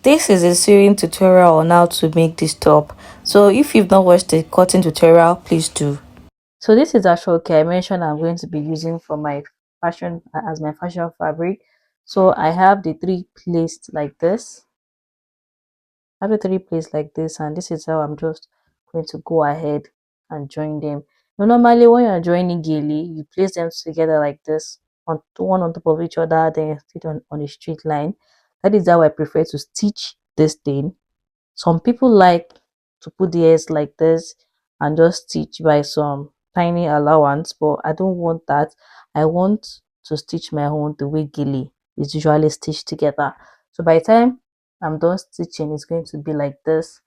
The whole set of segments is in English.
This is a sewing tutorial on how to make this top. So if you've not watched the cutting tutorial, please do. So this is actual I mentioned I'm going to be using for my fashion as my fashion fabric. So I have the three placed like this. I have the three placed like this, and this is how I'm just going to go ahead and join them. Now, normally when you're joining gaily, you place them together like this, on one on top of each other, then sit on a straight line. That is how I prefer to stitch this thing. Some people like to put the ears like this and just stitch by some tiny allowance, but I don't want that. I want to stitch my own the way gilly is usually stitched together. So by the time I'm done stitching, it's going to be like this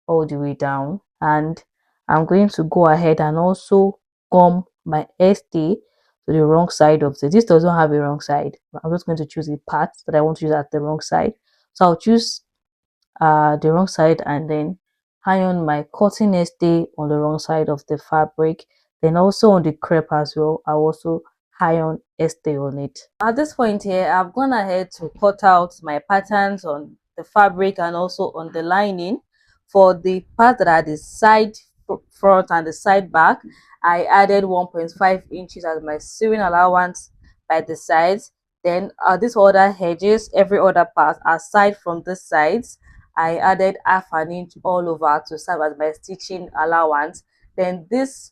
all the way down. And I'm going to go ahead and also gum my stay to the wrong side of this. This doesn't have a wrong side. I'm just going to choose a part that I want to use at the wrong side. So I'll choose the wrong side and then iron my cotton stay on the wrong side of the fabric. Then also on the crepe as well, I also iron stay on it. At this point here, I've gone ahead to cut out my patterns on the fabric and also on the lining. For the part that are the side front and the side back, I added 1.5 inches as my sewing allowance by the sides. Then these other edges, every other part aside from the sides, I added half an inch all over to serve as my stitching allowance. Then this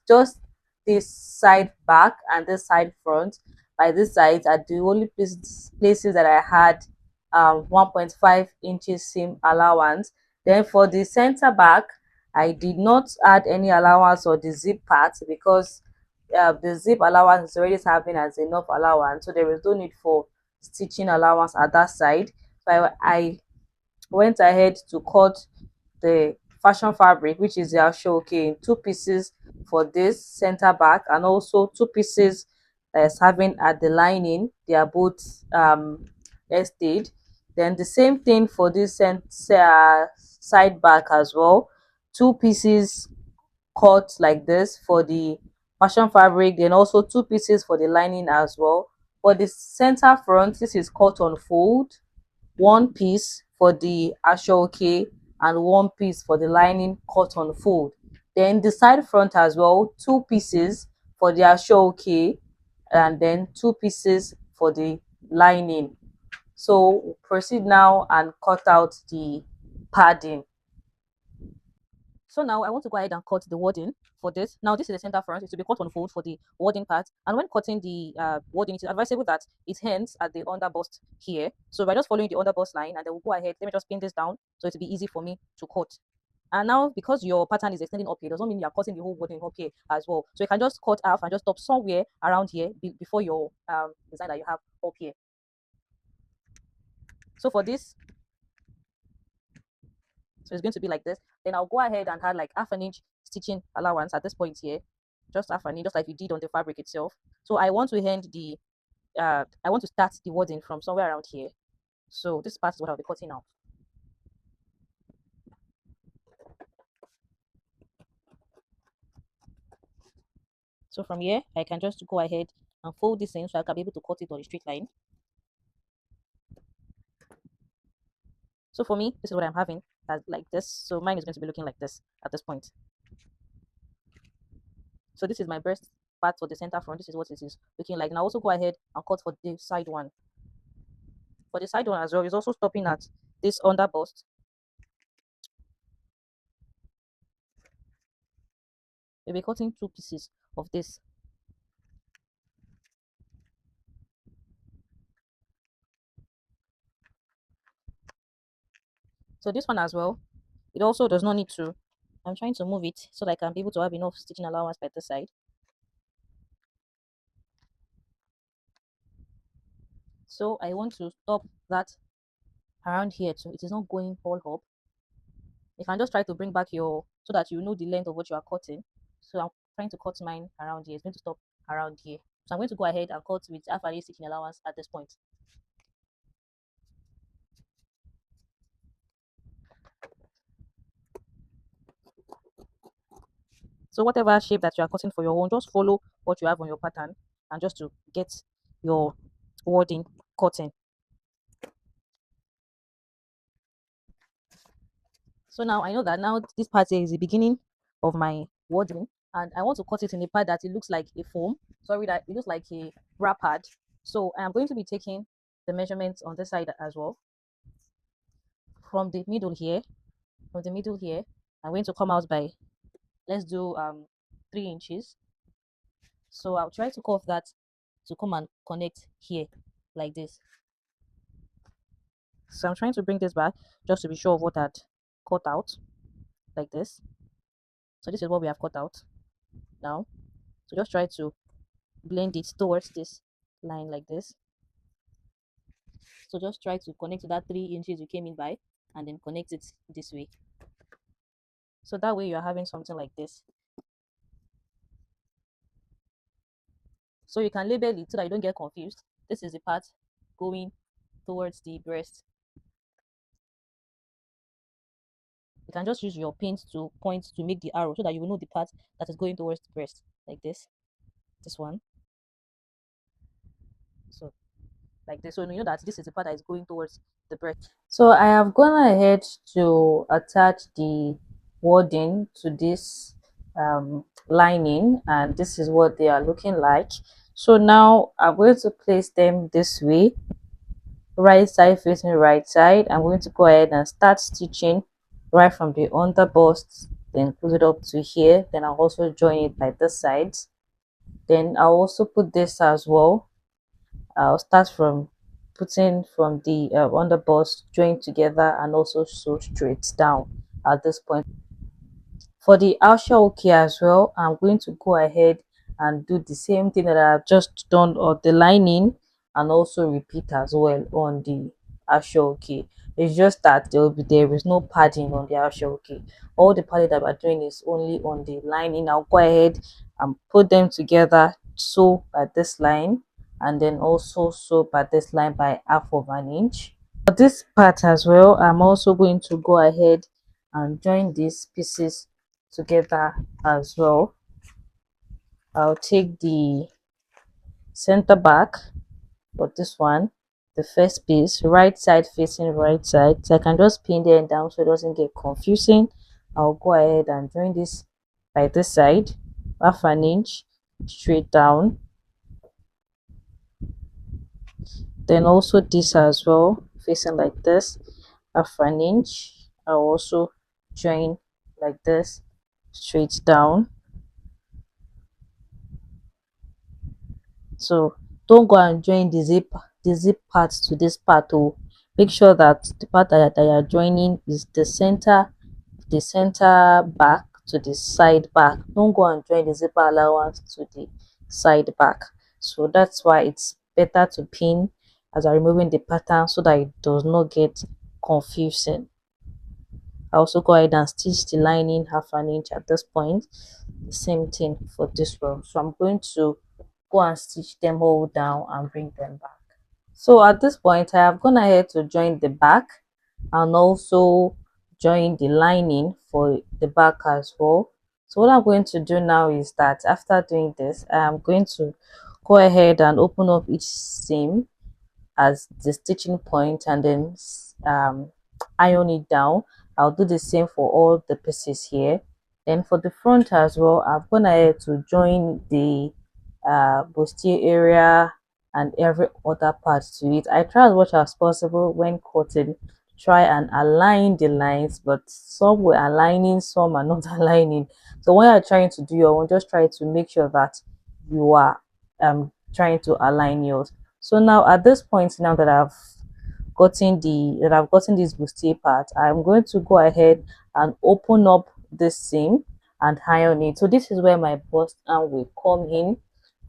side back and this side front by this side are the only places that I had 1.5 inches seam allowance. Then for the center back, I did not add any allowance or the zip part because the zip allowance is already serving as enough allowance, so there is no need for stitching allowance at that side. So I went ahead to cut the fashion fabric, which is the actual in two pieces for this center back, and also two pieces that is having at the lining. They are both stayed. Then the same thing for this side back as well. Two pieces cut like this for the fashion fabric, then also two pieces for the lining as well. For the center front, this is cut on fold, one piece for the actual and one piece for the lining cut on fold. Then the side front as well, two pieces for the actual and then two pieces for the lining. So we'll proceed now and cut out the padding. So now I want to go ahead and cut the wording for this. Now this is the center front. It will be cut on fold for the wording part. And when cutting the wording, it is advisable that it ends at the under bust here. So by just following the under bust line, and then we'll go ahead. Let me just pin this down so it will be easy for me to cut. And now because your pattern is extending up here, doesn't mean you're cutting the whole wording up here as well. So you can just cut half and just stop somewhere around here before your design that you have up here. So for this, so it's going to be like this. Then I'll go ahead and add like half an inch stitching allowance at this point here, just half an inch, just like you did on the fabric itself. So I want to end the I want to start the wording from somewhere around here. So this part is what I'll be cutting out. So from here, I can just go ahead and fold this in so I can be able to cut it on a straight line. So for me, this is what I'm having, like this. So mine is going to be looking like this at this point. So this is my breast part for the center front. This is what it is looking like. Now also go ahead and cut for the side one. For the side one as well, is also stopping at this under bust. We'll be cutting two pieces of this. So this one as well, it also does not need to. I'm trying to move it so that I can be able to have enough stitching allowance by this side. So I want to stop that around here so it is not going all up. You can just try to bring back your, so that you know the length of what you are cutting. So I'm trying to cut mine around here. It's going to stop around here. So I'm going to go ahead and cut with half an inch stitching allowance at this point. So whatever shape that you are cutting for your own, just follow what you have on your pattern and just to get your wording cutting. So now I know that now this part here is the beginning of my wording, and I want to cut it in a part that it looks like a foam. Sorry, that it looks like a wrap pad. So I am going to be taking the measurements on this side as well. From the middle here, I'm going to come out by, let's do 3 inches. So I'll try to curve that to come and connect here like this. So I'm trying to bring this back just to be sure of what I'd cut out like this. So this is what we have cut out now. So just try to blend it towards this line like this. So just try to connect to that 3 inches you came in by, and then connect it this way. So that way you're having something like this. So you can label it so that you don't get confused. This is the part going towards the breast. You can just use your pins to point to make the arrow so that you will know the part that is going towards the breast, like this one. So like this, so you know that this is the part that is going towards the breast. So I have gone ahead to attach the wording to this lining, and this is what they are looking like. So now I'm going to place them this way, right side facing right side. I'm going to go ahead and start stitching right from the under bust, then close it up to here. Then I'll also join it by this side. Then I'll also put this as well. I'll start from putting from the under bust, join together, and also sew straight down at this point. For the outer okay as well, I'm going to go ahead and do the same thing that I've just done on the lining, and also repeat as well on the outer okay. It's just that there is no padding on the outer okay. All the padding that we're doing is only on the lining. I'll go ahead and put them together, sew by this line, and then also sew by this line by 1/2 inch. For this part as well, I'm also going to go ahead and join these pieces together as well. I'll take the center back for this one, the first piece, right side facing right side, so I can just pin them down so it doesn't get confusing. I'll go ahead and join this by this side, 1/2 inch straight down. Then also this as well, facing like this, 1/2 inch. I'll also join like this straight down. So don't go and join the zip part to this part. Oh, make sure that the part that you're joining is the center back to the side back. Don't go and join the zipper allowance to the side back. So that's why it's better to pin as I'm removing the pattern so that it does not get confusing. I also go ahead and stitch the lining 1/2 inch at this point. The same thing for this one. So I'm going to go and stitch them all down and bring them back. So at this point, I have gone ahead to join the back and also join the lining for the back as well. So what I'm going to do now is that after doing this, I am going to go ahead and open up each seam as the stitching point, and then iron it down. I'll do the same for all the pieces here. Then for the front as well, I've gone ahead to join the bustier area and every other part to it. I try as much as possible when cutting, try and align the lines, but some were aligning, some are not aligning. So when you're trying to do your own, just try to make sure that you are trying to align yours. So now at this point, now that I've gotten this bustier part, I'm going to go ahead and open up this seam and iron it. So this is where my bust arm will come in.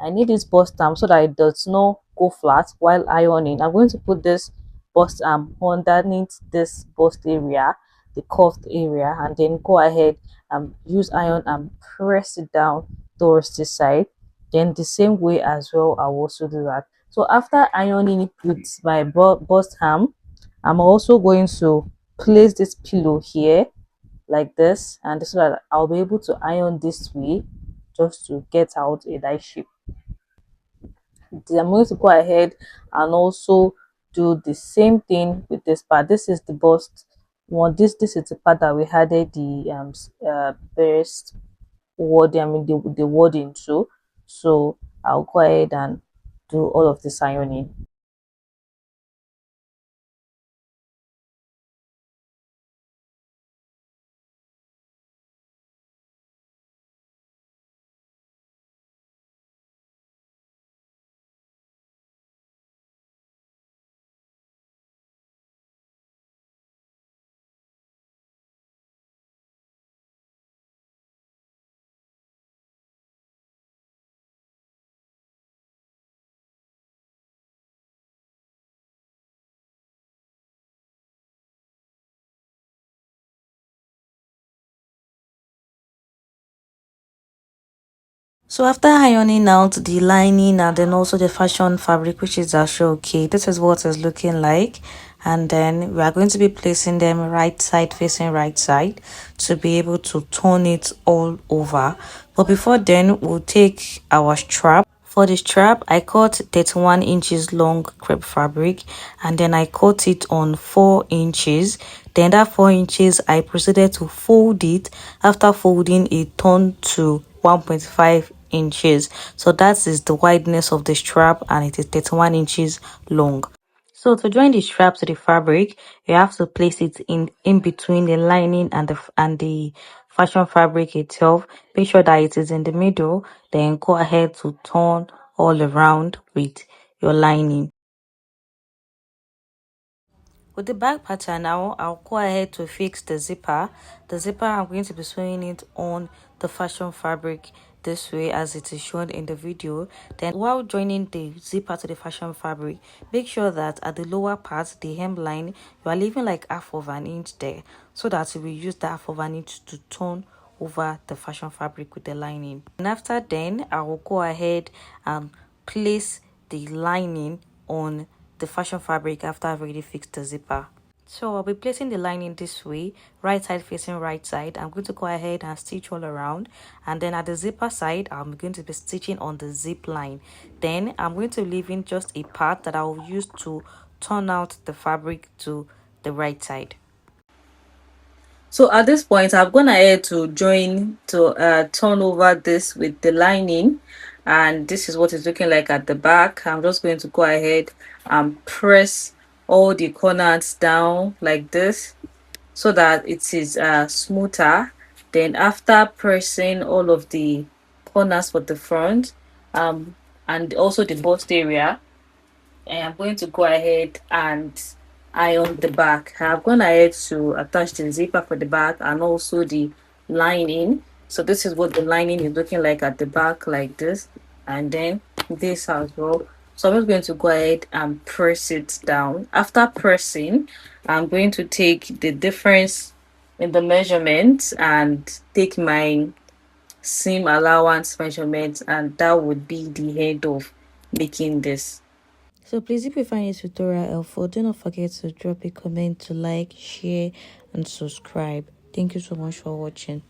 I need this bust arm so that it does not go flat while ironing. I'm going to put this bust arm underneath this bust area, the cuffed area, and then go ahead and use iron and press it down towards this side. Then the same way as well, I will also do that. So after ironing it with my bust arm, I'm also going to place this pillow here like this, and so that I'll be able to iron this way just to get out a nice shape. I'm going to go ahead and also do the same thing with this part. This is the bust one. This is the part that we added the best word, I mean the wording to. So I'll go ahead and do all of this ironing. So after ironing out the lining and then also the fashion fabric, which is actually okay, this is what it's looking like. And then we are going to be placing them right side facing right side to be able to turn it all over. But before then, we'll take our strap. For the strap, I cut 31 inches long crepe fabric and then I cut it on 4 inches. Then that 4 inches, I proceeded to fold it. After folding, it turned to 1.5 inches. So that is the wideness of the strap and it is 31 inches long. So to join the strap to the fabric, you have to place it in between the lining and the fashion fabric itself. Make sure that it is in the middle. Then go ahead to turn all around with your lining. With the back pattern now, I'll go ahead to fix the zipper. The zipper, I'm going to be sewing it on the fashion fabric this way as it is shown in the video. Then while joining the zipper to the fashion fabric, make sure that at the lower part, the hemline, you are leaving like half of an inch there so that you will use that half of an inch to turn over the fashion fabric with the lining. And after then, I will go ahead and place the lining on the fashion fabric after I've already fixed the zipper. So I'll be placing the lining this way, right side facing right side. I'm going to go ahead and stitch all around, and then at the zipper side I'm going to be stitching on the zip line. Then I'm going to leave in just a part that I'll use to turn out the fabric to the right side. So at this point, I've gone ahead to join to turn over this with the lining, and this is what it's looking like at the back. I'm just going to go ahead and press all the corners down like this so that it is smoother. Then after pressing all of the corners for the front and also the bust area, I am going to go ahead and iron the back. I've gone ahead to attach the zipper for the back and also the lining. So this is what the lining is looking like at the back, like this, and then this as well. So I'm just going to go ahead and press it down. After pressing, I'm going to take the difference in the measurements and take my seam allowance measurement, and that would be the head of making this. So please, if you find this tutorial helpful, do not forget to drop a comment, to like, share, and subscribe. Thank you so much for watching.